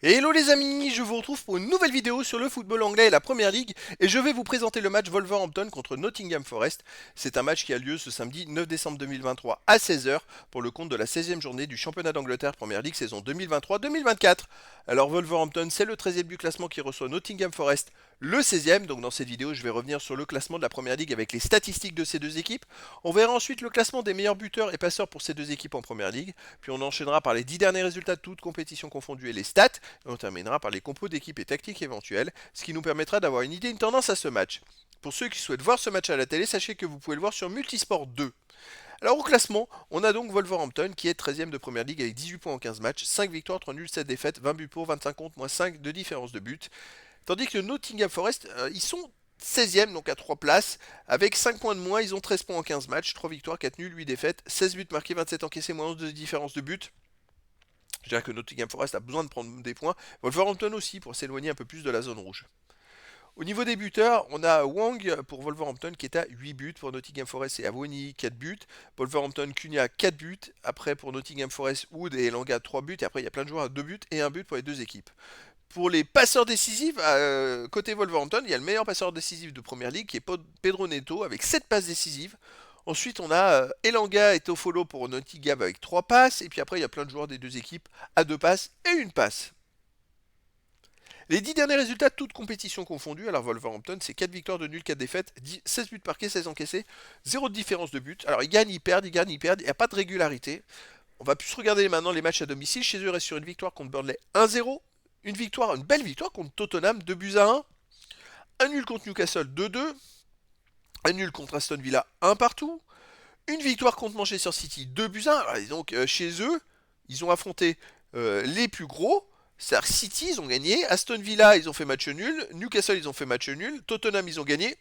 Et hello les amis, je vous retrouve pour une nouvelle vidéo sur le football anglais et la Première Ligue et je vais vous présenter le match Wolverhampton contre Nottingham Forest. C'est un match qui a lieu ce samedi 9 décembre 2023 à 16 h pour le compte de la 16e journée du championnat d'Angleterre Première Ligue saison 2023-2024. Alors Wolverhampton c'est le 13e du classement qui reçoit Nottingham Forest le 16e, donc dans cette vidéo je vais revenir sur le classement de la Première Ligue avec les statistiques de ces deux équipes. On verra ensuite le classement des meilleurs buteurs et passeurs pour ces deux équipes en Première Ligue, puis on enchaînera par les 10 derniers résultats de toutes compétitions confondues et les stats. Et on terminera par les compos d'équipe et tactiques éventuelles, ce qui nous permettra d'avoir une idée, une tendance à ce match. Pour ceux qui souhaitent voir ce match à la télé, sachez que vous pouvez le voir sur Multisport 2. Alors au classement, on a donc Wolverhampton qui est 13e de Première Ligue avec 18 points en 15 matchs, 5 victoires, 3 nuls, 7 défaites, 20 buts pour, 25 contre, moins 5 de différence de but. Tandis que Nottingham Forest, ils sont 16e, donc à 3 places, avec 5 points de moins, ils ont 13 points en 15 matchs, 3 victoires, 4 nuls, 8 défaites, 16 buts marqués, 27 encaissés, moins 11 de différence de but. Je dirais que Nottingham Forest a besoin de prendre des points. Wolverhampton aussi pour s'éloigner un peu plus de la zone rouge. Au niveau des buteurs, on a Wang pour Wolverhampton qui est à 8 buts. Pour Nottingham Forest, c'est Awoni 4 buts. Wolverhampton, Cunha 4 buts. Après, pour Nottingham Forest, Wood et Elanga 3 buts. Et après, il y a plein de joueurs à 2 buts et 1 but pour les deux équipes. Pour les passeurs décisifs, côté Wolverhampton, il y a le meilleur passeur décisif de Première Ligue qui est Pedro Neto avec 7 passes décisives. Ensuite, on a Elanga et Tofolo pour Nottingham avec 3 passes. Et puis après, il y a plein de joueurs des deux équipes à 2 passes et 1 passe. Les 10 derniers résultats, toutes compétitions confondues, alors Wolverhampton, c'est 4 victoires de nul, 4 défaites, 16 buts marqués, 16 encaissés, 0 de différence de but. Alors ils gagnent, ils perdent, ils gagnent, ils perdent, il n'y a pas de régularité. On va plus regarder maintenant les matchs à domicile. Chez eux, ils restent sur une victoire contre Burnley 1-0, une victoire, une belle victoire contre Tottenham 2 buts à 1 nul contre Newcastle 2-2, un nul contre Aston Villa 1 partout, une victoire contre Manchester City 2 buts à 1. Alors, donc chez eux, ils ont affronté les plus gros. C'est-à-dire City, ils ont gagné. Aston Villa, ils ont fait match nul. Newcastle, ils ont fait match nul. Tottenham, ils ont gagné.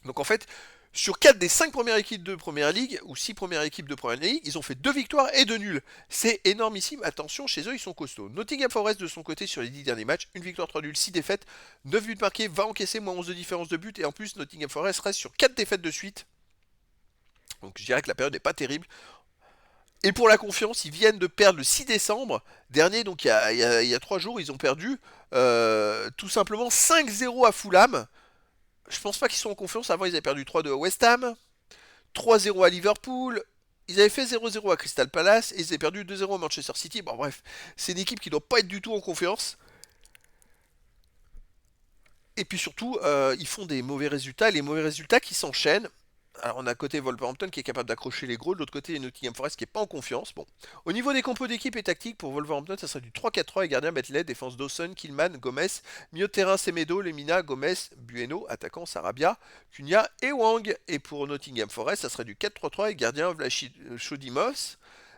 Donc en fait, sur 4 des 5 premières équipes de Première Ligue, ou 6 premières équipes de Première Ligue, ils ont fait 2 victoires et 2 nuls. C'est énormissime. Attention, chez eux, ils sont costauds. Nottingham Forest, de son côté, sur les 10 derniers matchs, 1 victoire, 3 nuls, 6 défaites, 9 buts marqués, 20 encaissés, moins 11 de différence de but. Et en plus, Nottingham Forest reste sur 4 défaites de suite. Donc je dirais que la période n'est pas terrible. Et pour la confiance, ils viennent de perdre le 6 décembre dernier, donc il y a 3 jours, ils ont perdu tout simplement 5-0 à Fulham. Je pense pas qu'ils sont en confiance. Avant, ils avaient perdu 3-2 à West Ham, 3-0 à Liverpool. Ils avaient fait 0-0 à Crystal Palace et ils avaient perdu 2-0 à Manchester City. Bon, bref, c'est une équipe qui ne doit pas être du tout en confiance. Et puis surtout, ils font des mauvais résultats, les mauvais résultats qui s'enchaînent. Alors on a côté Wolverhampton qui est capable d'accrocher les gros, de l'autre côté Nottingham Forest qui est pas en confiance. Bon. Au niveau des compos d'équipe et tactique pour Wolverhampton, ça serait du 3-4-3 et gardien Bentley, défense Dawson, Killman, Gomez, milieu de terrain Semedo, Lemina, Gomez, Bueno, attaquant Sarabia, Cunha et Wang. Et pour Nottingham Forest, ça serait du 4-3-3 et gardien Chodimos.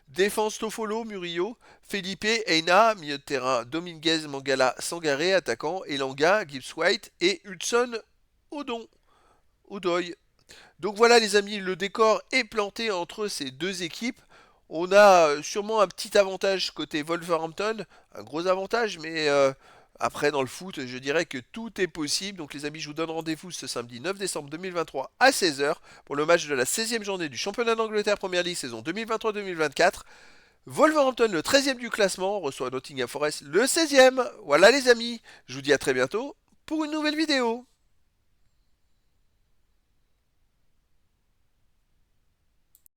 Défense Tofolo, Murillo, Felipe, Eina, milieu de terrain Dominguez, Mangala, Sangaré, attaquant Elanga, Gibbs White et Hudson Odon. Odoy. Donc voilà les amis, le décor est planté entre ces deux équipes. On a sûrement un petit avantage côté Wolverhampton, un gros avantage, mais après dans le foot, je dirais que tout est possible. Donc les amis, je vous donne rendez-vous ce samedi 9 décembre 2023 à 16 h pour le match de la 16e journée du championnat d'Angleterre Première Ligue saison 2023-2024. Wolverhampton, le 13e du classement, reçoit Nottingham Forest, le 16e. Voilà les amis, je vous dis à très bientôt pour une nouvelle vidéo.